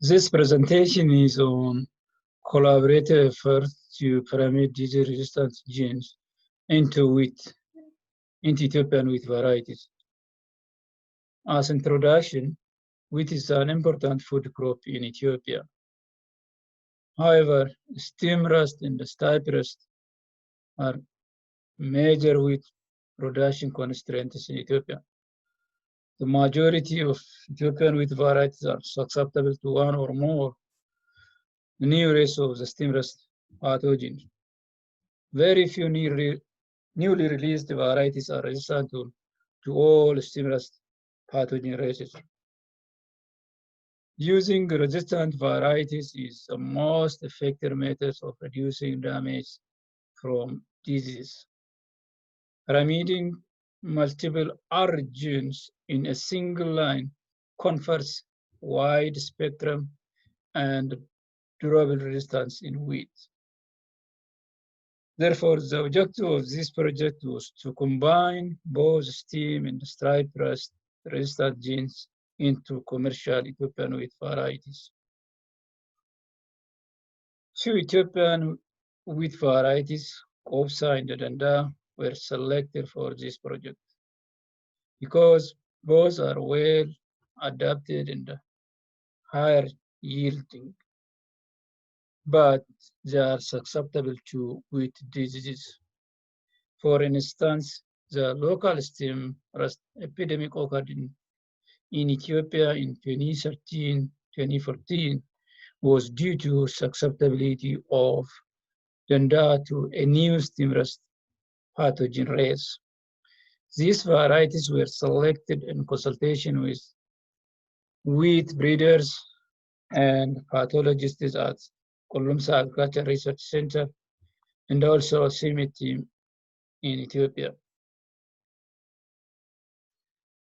This presentation is on collaborative efforts to permit disease-resistant genes into Ethiopian wheat varieties. As introduction, wheat is an important food crop in Ethiopia. However, stem rust and stipe rust are major wheat production constraints in Ethiopia. The majority of Ethiopian wheat varieties are susceptible to one or more new race of the stem rust pathogen. Very few newly released varieties are resistant to all stem rust pathogen races. Using resistant varieties is the most effective method of reducing damage from disease. Remedying multiple R genes in a single line confers wide spectrum and durable resistance in wheat. Therefore, the objective of this project was to combine both stem and stripe rust resistant genes into commercial Ethiopian wheat varieties. Two Ethiopian wheat varieties, Kopsa and Danda, were selected for this project because both are well adapted and higher yielding, but they are susceptible to wheat diseases. For instance, the local stem rust epidemic occurred in Ethiopia in 2013-2014 was due to susceptibility of Danda to a new stem rust pathogen race. These varieties were selected in consultation with wheat breeders and pathologists at Kolumsa Agriculture Research Center and also CIMIT team in Ethiopia.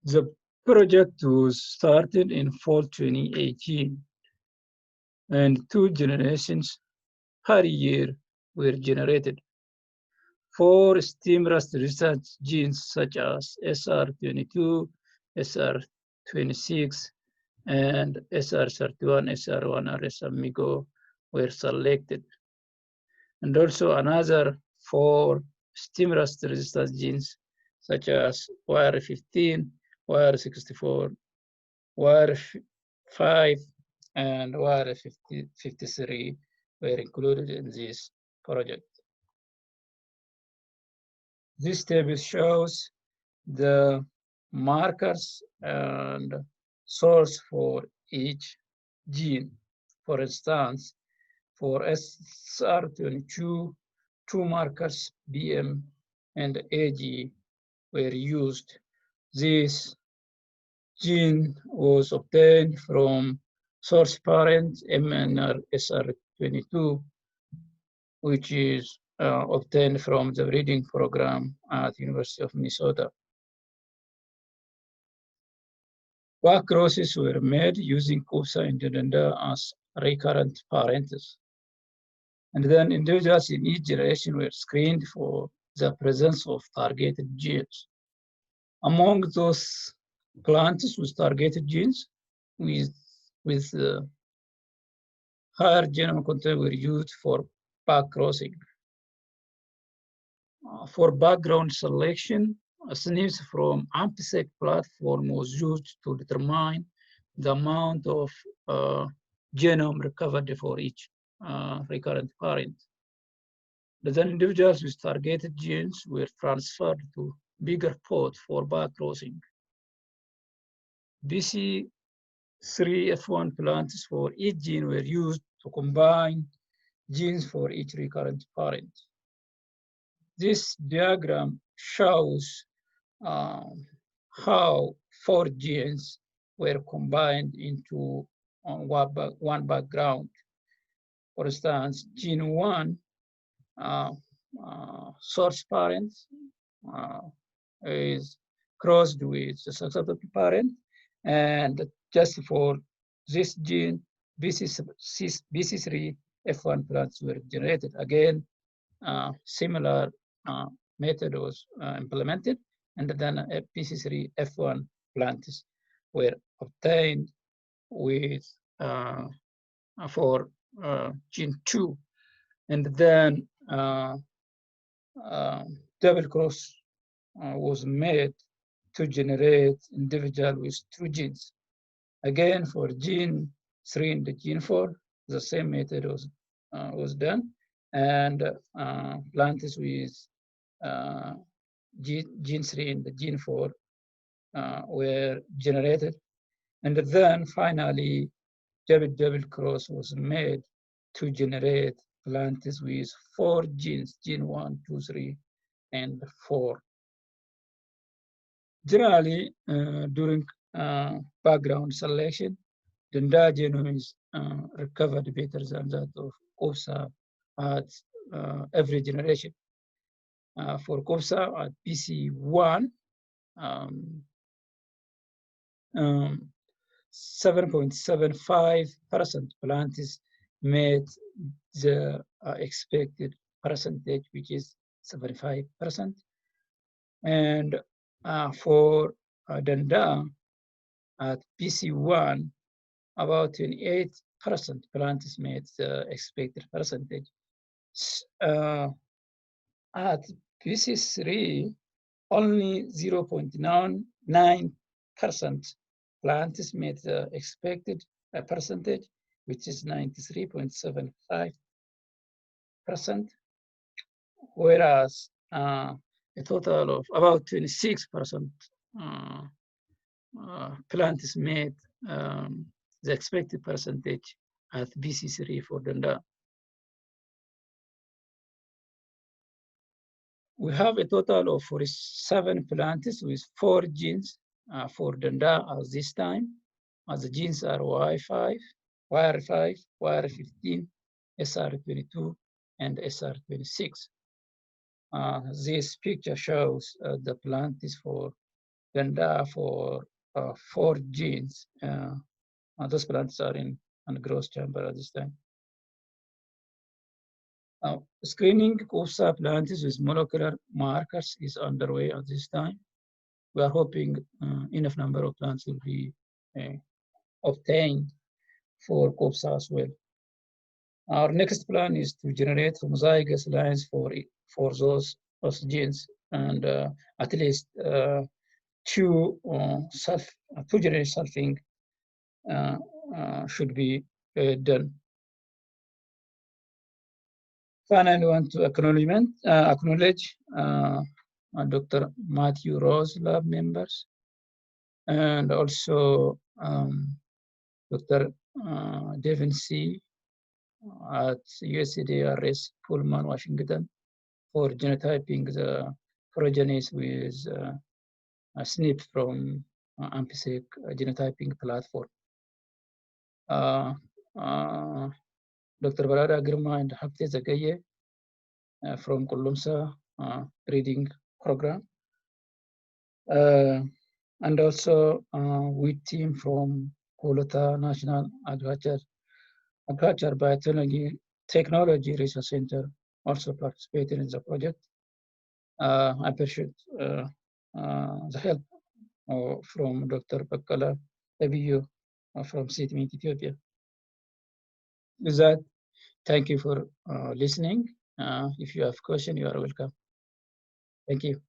The project was started in fall 2018, and 2 generations per year were generated. 4 stem rust resistant genes such as SR22, SR26, and SR31, SR1 RS Amigo were selected. And also another 4 stem rust resistant genes such as YR15, YR64, YR5, and YR53 were included in this project. This table shows the markers and source for each gene. For instance, for SR22, 2 markers, BM and AG, were used. This gene was obtained from source parent MNR-SR22, which is obtained from the breeding program at University of Minnesota. Back crosses were made using Kopsa and Danda as recurrent parents. And then individuals in each generation were screened for the presence of targeted genes. Among those plants with targeted genes with higher genome content were used for back crossing. For background selection, SNPs from AMPSEC platform was used to determine the amount of genome recovered for each recurrent parent. The individuals with targeted genes were transferred to bigger pod for back crossing. BC3F1 plants for each gene were used to combine genes for each recurrent parent. This diagram shows how 4 genes were combined into one background. For instance, gene 1, source parent, is crossed with the susceptible parent, and just for this gene, BC3F1 plants were generated. Again, similar method was implemented, and then BC3F1 plants were obtained with for gene 2, and then double cross was made to generate individual with 2 genes. Again, for gene 3 and gene 4, the same method was done, and plants with gene 3 and gene 4 were generated. And then finally, double cross was made to generate plants with 4 genes, gene 1, 2, 3, and 4. Generally, during background selection, the Denda genome is recovered better than that of COPSA at every generation. For COPSA at PC1, 7.75% plants made the expected percentage, which is 75%. And for Denda at PC1, about 28% plants made the expected percentage. At PC3, only 0.99% plants made the expected percentage, which is 93.75%, whereas a total of about 26% plants made the expected percentage at BC3 for Denda. We have a total of 47 plants with 4 genes for Denda at this time. The genes are Y5, YR5, YR15, SR22, and SR26. This picture shows the plants for Denda for 4 genes. Those plants are in growth chamber at this time. Screening COPSA plants with molecular markers is underway at this time. We are hoping enough number of plants will be obtained for COPSA as well. Our next plan is to generate homozygous lines for those genes, and at least two genetic selfing should be done. Finally, I want to acknowledge Dr. Matthew Rose lab members, and also Dr. Devin C. at USCDRS Pullman, Washington, for genotyping the progenes with a SNP from AMPSEC genotyping platform. Dr. Barada Girma and Hapte Zagaye from Kolumsa breeding program. And also with team from Kolota National Agriculture Biotechnology Technology Research Center also participated in the project. I appreciate the help from Dr. Bakala Abiyo from CITMINT Ethiopia. With that, thank you for listening. If you have questions, you are welcome. Thank you.